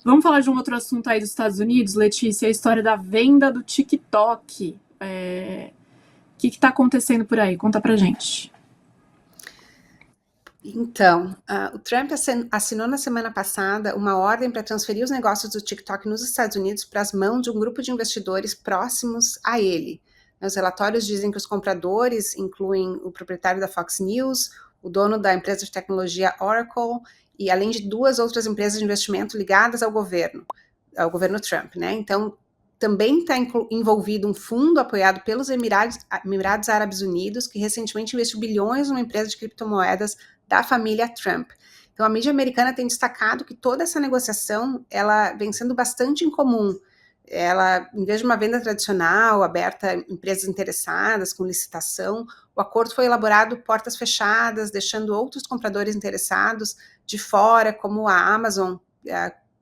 Vamos falar de um outro assunto aí dos Estados Unidos, Letícia, a história da venda do TikTok. O que está acontecendo por aí? Conta pra gente. Então, o Trump assinou na semana passada uma ordem para transferir os negócios do TikTok nos Estados Unidos para as mãos de um grupo de investidores próximos a ele. Os relatórios dizem que os compradores incluem o proprietário da Fox News, o dono da empresa de tecnologia Oracle e além de duas outras empresas de investimento ligadas ao governo Trump, né? Então, também está envolvido um fundo apoiado pelos Emirados Árabes Unidos, que recentemente investiu bilhões numa empresa de criptomoedas da família Trump. Então, a mídia americana tem destacado que toda essa negociação ela vem sendo bastante incomum. Ela, em vez de uma venda tradicional, aberta a empresas interessadas, com licitação, o acordo foi elaborado portas fechadas, deixando outros compradores interessados de fora, como a Amazon,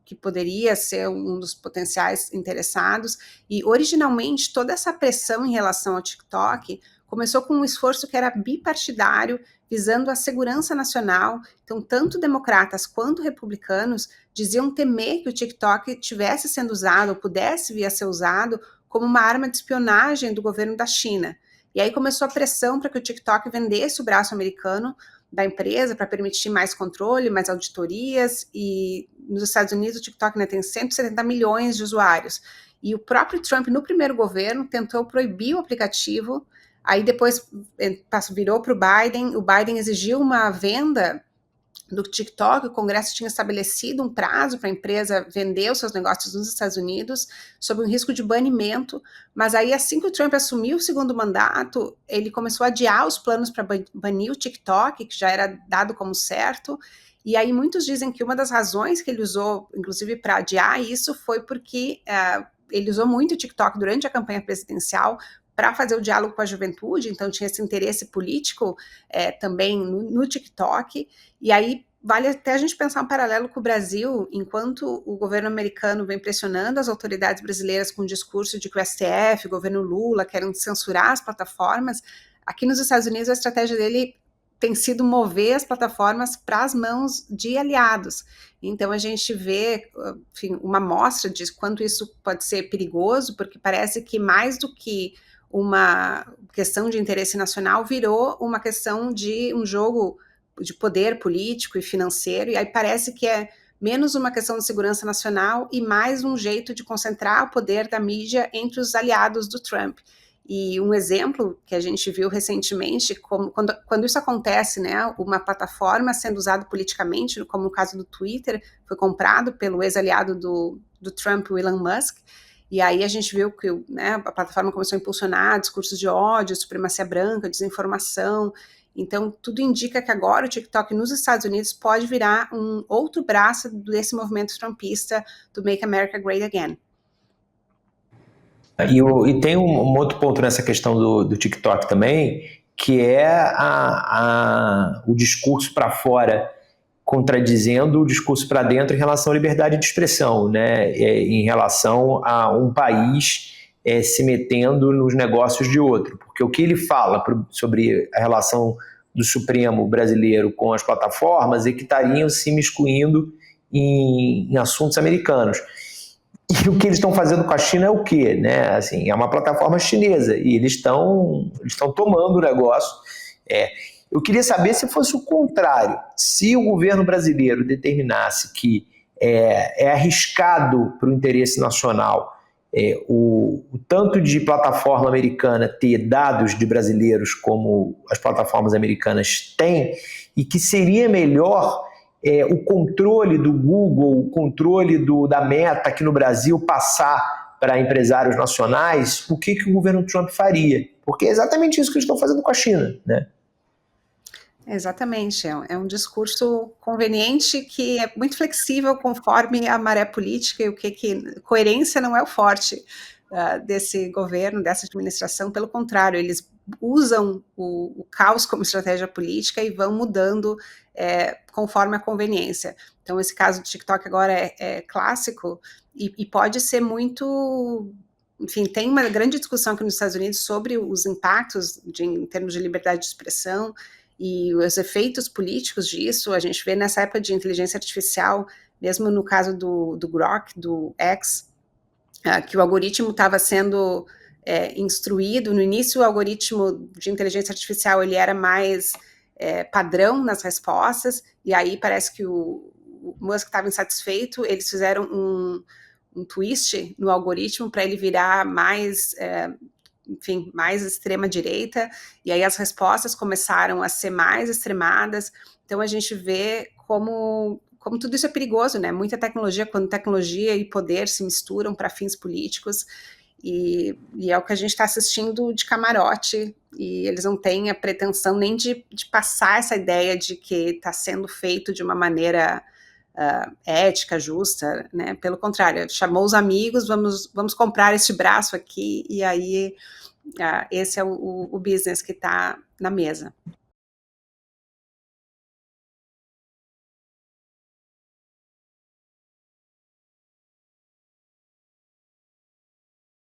que poderia ser um dos potenciais interessados. E, originalmente, toda essa pressão em relação ao TikTok começou com um esforço que era bipartidário, visando a segurança nacional. Então, tanto democratas quanto republicanos diziam temer que o TikTok tivesse sendo usado, ou pudesse vir a ser usado, como uma arma de espionagem do governo da China. E aí começou a pressão para que o TikTok vendesse o braço americano da empresa para permitir mais controle, mais auditorias, e nos Estados Unidos o TikTok, né, tem 170 milhões de usuários. E o próprio Trump, no primeiro governo, tentou proibir o aplicativo. Aí depois virou para o Biden exigiu uma venda do TikTok, o Congresso tinha estabelecido um prazo para a empresa vender os seus negócios nos Estados Unidos, sob um risco de banimento, mas aí assim que o Trump assumiu o segundo mandato, ele começou a adiar os planos para banir o TikTok, que já era dado como certo, e aí muitos dizem que uma das razões que ele usou, inclusive para adiar isso, foi porque ele usou muito o TikTok durante a campanha presidencial para fazer o diálogo com a juventude, então tinha esse interesse político também no TikTok, e aí vale até a gente pensar um paralelo com o Brasil, enquanto o governo americano vem pressionando as autoridades brasileiras com o discurso de que o STF, o governo Lula, querem censurar as plataformas, aqui nos Estados Unidos a estratégia dele tem sido mover as plataformas para as mãos de aliados. Então a gente vê, enfim, uma amostra de quanto isso pode ser perigoso, porque parece que mais do que uma questão de interesse nacional, virou uma questão de um jogo de poder político e financeiro, e aí parece que é menos uma questão de segurança nacional e mais um jeito de concentrar o poder da mídia entre os aliados do Trump. E um exemplo que a gente viu recentemente, quando isso acontece, né, uma plataforma sendo usada politicamente, como no caso do Twitter, foi comprado pelo ex-aliado do Trump, o Elon Musk, e aí a gente viu que, né, a plataforma começou a impulsionar discursos de ódio, supremacia branca, desinformação. Então, tudo indica que agora o TikTok nos Estados Unidos pode virar um outro braço desse movimento trumpista do Make America Great Again. E tem um outro ponto nessa questão do TikTok também, que é o discurso para fora contradizendo o discurso para dentro em relação à liberdade de expressão, né? Em relação a um país se metendo nos negócios de outro. Porque o que ele fala sobre a relação do Supremo brasileiro com as plataformas é que estariam se miscuindo em assuntos americanos. E o que eles estão fazendo com a China é o quê? Né? Assim, é uma plataforma chinesa e eles estão tomando o negócio. Eu queria saber se fosse o contrário, se o governo brasileiro determinasse que é arriscado para o interesse nacional o tanto de plataforma americana ter dados de brasileiros como as plataformas americanas têm, e que seria melhor o controle do Google, o controle da Meta aqui no Brasil passar para empresários nacionais, o que o governo Trump faria? Porque é exatamente isso que eles estão fazendo com a China, né? Exatamente, é um discurso conveniente que é muito flexível conforme a maré política e coerência não é o forte desse governo, dessa administração, pelo contrário, eles usam o caos como estratégia política e vão mudando conforme a conveniência. Então esse caso do TikTok agora é clássico e pode ser muito... Enfim, tem uma grande discussão aqui nos Estados Unidos sobre os impactos em termos de liberdade de expressão e os efeitos políticos disso. A gente vê nessa época de inteligência artificial mesmo no caso do Grok, do X, que o algoritmo estava sendo instruído. No início, o algoritmo de inteligência artificial ele era mais padrão nas respostas, e aí parece que o Musk estava insatisfeito, eles fizeram um twist no algoritmo para ele virar mais, enfim, mais extrema-direita, e aí as respostas começaram a ser mais extremadas. Então a gente vê como tudo isso é perigoso, né? Muita tecnologia, quando tecnologia e poder se misturam para fins políticos, e é o que a gente está assistindo de camarote, e eles não têm a pretensão nem de passar essa ideia de que está sendo feito de uma maneira ética, justa, né? Pelo contrário, chamou os amigos, vamos comprar este braço aqui, e aí esse é o business que está na mesa.